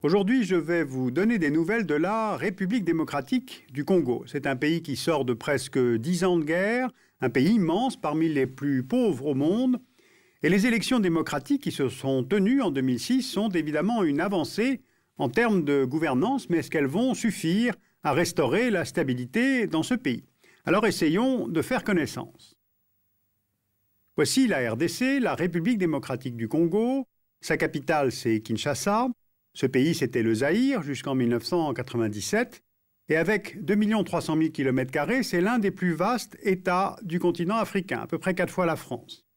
Aujourd'hui, je vais vous donner des nouvelles de la République démocratique du Congo. C'est un pays qui sort de presque 10 ans de guerre, un pays immense parmi les plus pauvres au monde. Et les élections démocratiques qui se sont tenues en 2006 sont évidemment une avancée en termes de gouvernance, mais est-ce qu'elles vont suffire à restaurer la stabilité dans ce pays? Alors essayons de faire connaissance. Voici la RDC, la République démocratique du Congo. Sa capitale, c'est Kinshasa. Ce pays, c'était le Zaïre jusqu'en 1997. Et avec 2 300 000 km², c'est l'un des plus vastes États du continent africain, à peu près 4 fois la France.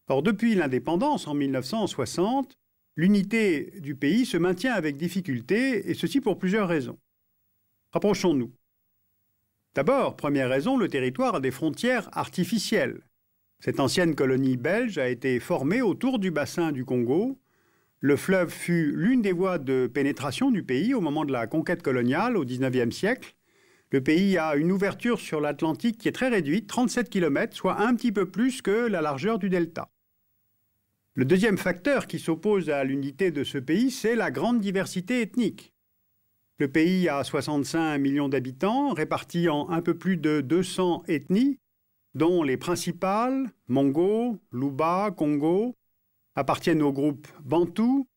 Or, depuis l'indépendance en 1960, l'unité du pays se maintient avec difficulté, et ceci pour plusieurs raisons. Rapprochons-nous. D'abord, première raison, le territoire a des frontières artificielles. Cette ancienne colonie belge a été formée autour du bassin du Congo. Le fleuve fut l'une des voies de pénétration du pays au moment de la conquête coloniale au XIXe siècle. Le pays a une ouverture sur l'Atlantique qui est très réduite, 37 km, soit un petit peu plus que la largeur du delta. Le deuxième facteur qui s'oppose à l'unité de ce pays, c'est la grande diversité ethnique. Le pays a 65 millions d'habitants, répartis en un peu plus de 200 ethnies, dont les principales, Mongo, Luba, Congo, appartiennent au groupe Bantou,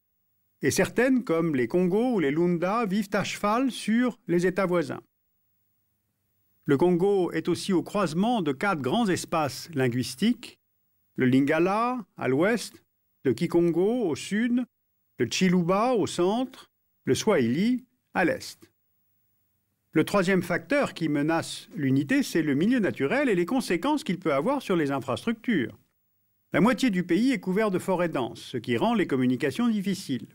et certaines, comme les Congos ou les Lunda, vivent à cheval sur les États voisins. Le Congo est aussi au croisement de 4 grands espaces linguistiques, le Lingala à l'ouest, le Kikongo au sud, le Chiluba au centre, le Swahili à l'est. Le troisième facteur qui menace l'unité, c'est le milieu naturel et les conséquences qu'il peut avoir sur les infrastructures. La moitié du pays est couvert de forêts denses, ce qui rend les communications difficiles.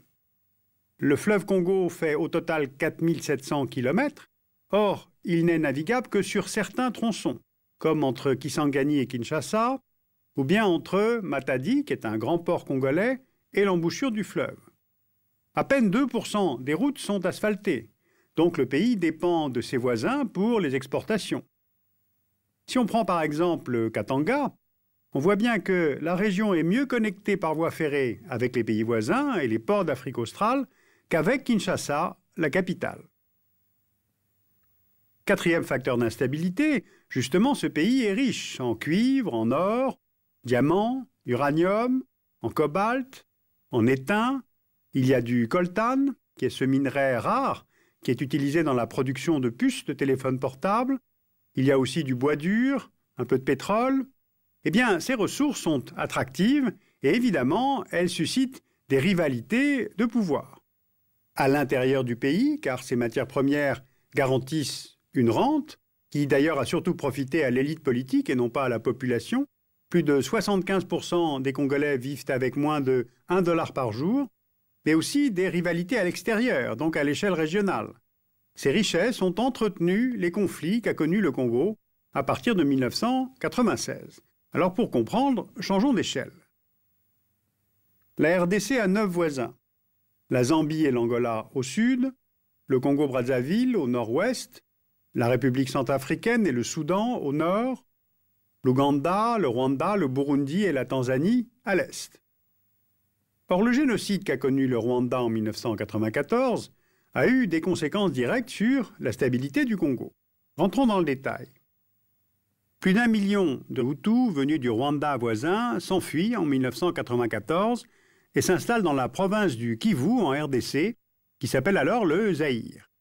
Le fleuve Congo fait au total 4700 km. Or, il n'est navigable que sur certains tronçons, comme entre Kisangani et Kinshasa, ou bien entre Matadi, qui est un grand port congolais, et l'embouchure du fleuve. À peine 2% des routes sont asphaltées, donc le pays dépend de ses voisins pour les exportations. Si on prend par exemple Katanga, on voit bien que la région est mieux connectée par voie ferrée avec les pays voisins et les ports d'Afrique australe qu'avec Kinshasa, la capitale. Quatrième facteur d'instabilité, justement, ce pays est riche en cuivre, en or, diamants, uranium, en cobalt, en étain. Il y a du coltan, qui est ce minerai rare, qui est utilisé dans la production de puces de téléphones portables. Il y a aussi du bois dur, un peu de pétrole. Eh bien, ces ressources sont attractives et évidemment, elles suscitent des rivalités de pouvoir. À l'intérieur du pays, car ces matières premières garantissent une rente, qui d'ailleurs a surtout profité à l'élite politique et non pas à la population. Plus de 75% des Congolais vivent avec moins de 1 dollar par jour, mais aussi des rivalités à l'extérieur, donc à l'échelle régionale. Ces richesses ont entretenu les conflits qu'a connus le Congo à partir de 1996. Alors pour comprendre, changeons d'échelle. La RDC a 9 voisins. La Zambie et l'Angola au sud, le Congo-Brazzaville au nord-ouest, la République centrafricaine et le Soudan au nord, l'Ouganda, le Rwanda, le Burundi et la Tanzanie à l'est. Or, le génocide qu'a connu le Rwanda en 1994 a eu des conséquences directes sur la stabilité du Congo. Rentrons dans le détail. Plus d'1 million de Hutus venus du Rwanda voisin s'enfuient en 1994 et s'installent dans la province du Kivu en RDC, qui s'appelle alors le Zaïre.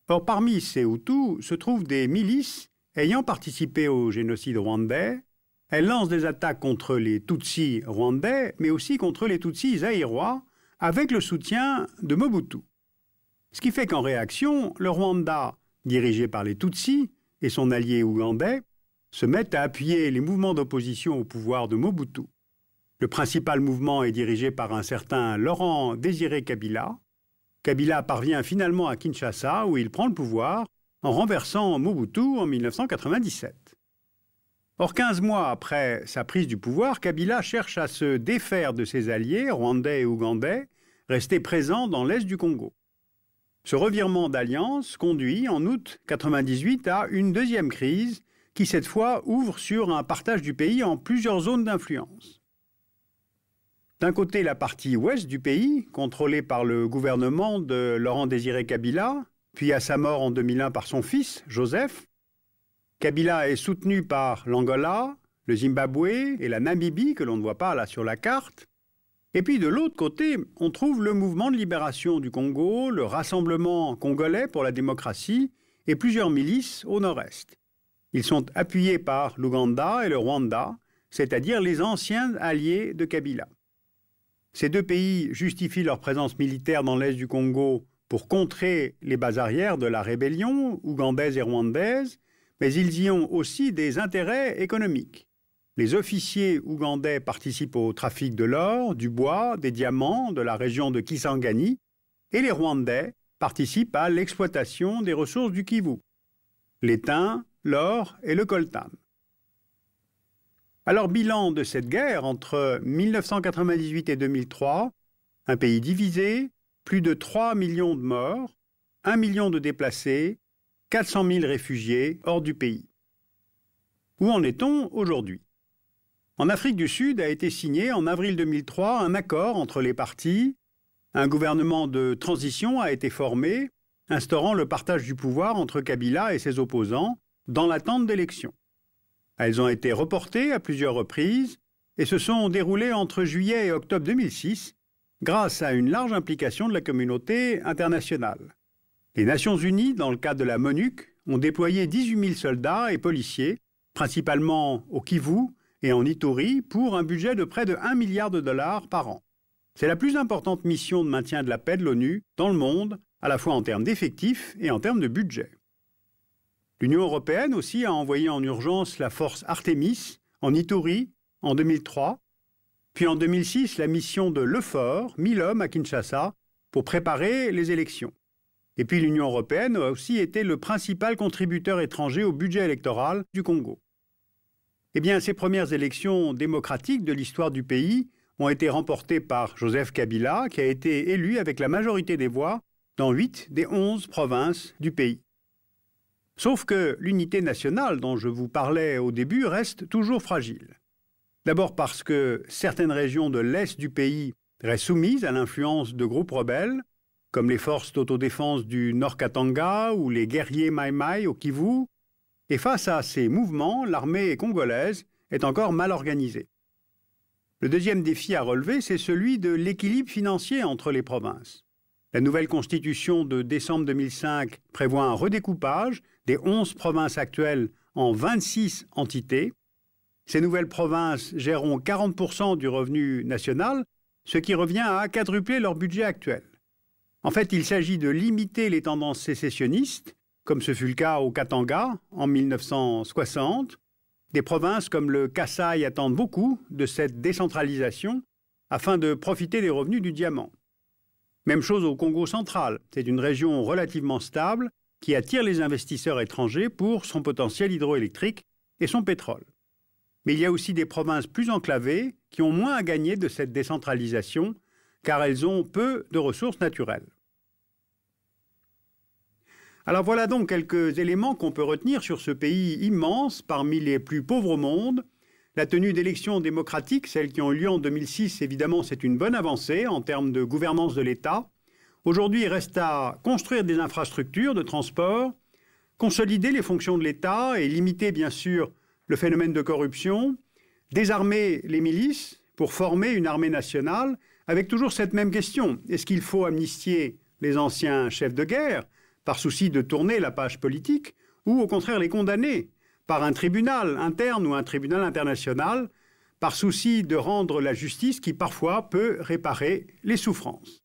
Or, parmi ces Hutus se trouvent des milices ayant participé au génocide rwandais. Elles lancent des attaques contre les Tutsis rwandais, mais aussi contre les Tutsis zaïrois, avec le soutien de Mobutu. Ce qui fait qu'en réaction, le Rwanda, dirigé par les Tutsis, et son allié ougandais, se mettent à appuyer les mouvements d'opposition au pouvoir de Mobutu. Le principal mouvement est dirigé par un certain Laurent Désiré Kabila. Kabila parvient finalement à Kinshasa, où il prend le pouvoir, en renversant Mobutu en 1997. Or, 15 mois après sa prise du pouvoir, Kabila cherche à se défaire de ses alliés, rwandais et ougandais, restés présents dans l'est du Congo. Ce revirement d'alliance conduit, en août 1998, à une deuxième crise qui, cette fois, ouvre sur un partage du pays en plusieurs zones d'influence. D'un côté, la partie ouest du pays, contrôlée par le gouvernement de Laurent-Désiré Kabila, puis à sa mort en 2001 par son fils, Joseph. Kabila est soutenu par l'Angola, le Zimbabwe et la Namibie, que l'on ne voit pas là sur la carte. Et puis de l'autre côté, on trouve le mouvement de libération du Congo, le Rassemblement congolais pour la démocratie et plusieurs milices au nord-est. Ils sont appuyés par l'Ouganda et le Rwanda, c'est-à-dire les anciens alliés de Kabila. Ces deux pays justifient leur présence militaire dans l'est du Congo pour contrer les bases arrières de la rébellion ougandaise et rwandaise, mais ils y ont aussi des intérêts économiques. Les officiers ougandais participent au trafic de l'or, du bois, des diamants de la région de Kisangani, et les Rwandais participent à l'exploitation des ressources du Kivu, l'étain, l'or et le coltan. Alors, bilan de cette guerre entre 1998 et 2003, un pays divisé, plus de 3 millions de morts, 1 million de déplacés, 400 000 réfugiés hors du pays. Où en est-on aujourd'hui? En Afrique du Sud a été signé en avril 2003 un accord entre les parties. Un gouvernement de transition a été formé, instaurant le partage du pouvoir entre Kabila et ses opposants dans l'attente d'élections. Elles ont été reportées à plusieurs reprises et se sont déroulées entre juillet et octobre 2006 grâce à une large implication de la communauté internationale. Les Nations Unies, dans le cadre de la MONUC, ont déployé 18 000 soldats et policiers, principalement au Kivu et en Ituri, pour un budget de près de 1 milliard de dollars par an. C'est la plus importante mission de maintien de la paix de l'ONU dans le monde, à la fois en termes d'effectifs et en termes de budget. L'Union européenne aussi a envoyé en urgence la force Artemis en Ituri en 2003, puis en 2006 la mission de l'EUFOR, 1000 hommes à Kinshasa, pour préparer les élections. Et puis l'Union européenne a aussi été le principal contributeur étranger au budget électoral du Congo. Eh bien, ces premières élections démocratiques de l'histoire du pays ont été remportées par Joseph Kabila, qui a été élu avec la majorité des voix dans 8 des 11 provinces du pays. Sauf que l'unité nationale dont je vous parlais au début reste toujours fragile. D'abord parce que certaines régions de l'est du pays restent soumises à l'influence de groupes rebelles, comme les forces d'autodéfense du Nord Katanga ou les guerriers Maï-Maï au Kivu, et face à ces mouvements, l'armée congolaise est encore mal organisée. Le deuxième défi à relever, c'est celui de l'équilibre financier entre les provinces. La nouvelle constitution de décembre 2005 prévoit un redécoupage des 11 provinces actuelles en 26 entités. Ces nouvelles provinces géreront 40% du revenu national, ce qui revient à quadrupler leur budget actuel. En fait, il s'agit de limiter les tendances sécessionnistes, comme ce fut le cas au Katanga en 1960. Des provinces comme le Kasaï attendent beaucoup de cette décentralisation afin de profiter des revenus du diamant. Même chose au Congo central. C'est une région relativement stable qui attire les investisseurs étrangers pour son potentiel hydroélectrique et son pétrole. Mais il y a aussi des provinces plus enclavées qui ont moins à gagner de cette décentralisation car elles ont peu de ressources naturelles. Alors voilà donc quelques éléments qu'on peut retenir sur ce pays immense, parmi les plus pauvres au monde. La tenue d'élections démocratiques, celles qui ont eu lieu en 2006, évidemment, c'est une bonne avancée en termes de gouvernance de l'État. Aujourd'hui, il reste à construire des infrastructures de transport, consolider les fonctions de l'État et limiter, bien sûr, le phénomène de corruption, désarmer les milices pour former une armée nationale, avec toujours cette même question. Est-ce qu'il faut amnistier les anciens chefs de guerre par souci de tourner la page politique, ou au contraire les condamner par un tribunal interne ou un tribunal international, par souci de rendre la justice qui parfois peut réparer les souffrances.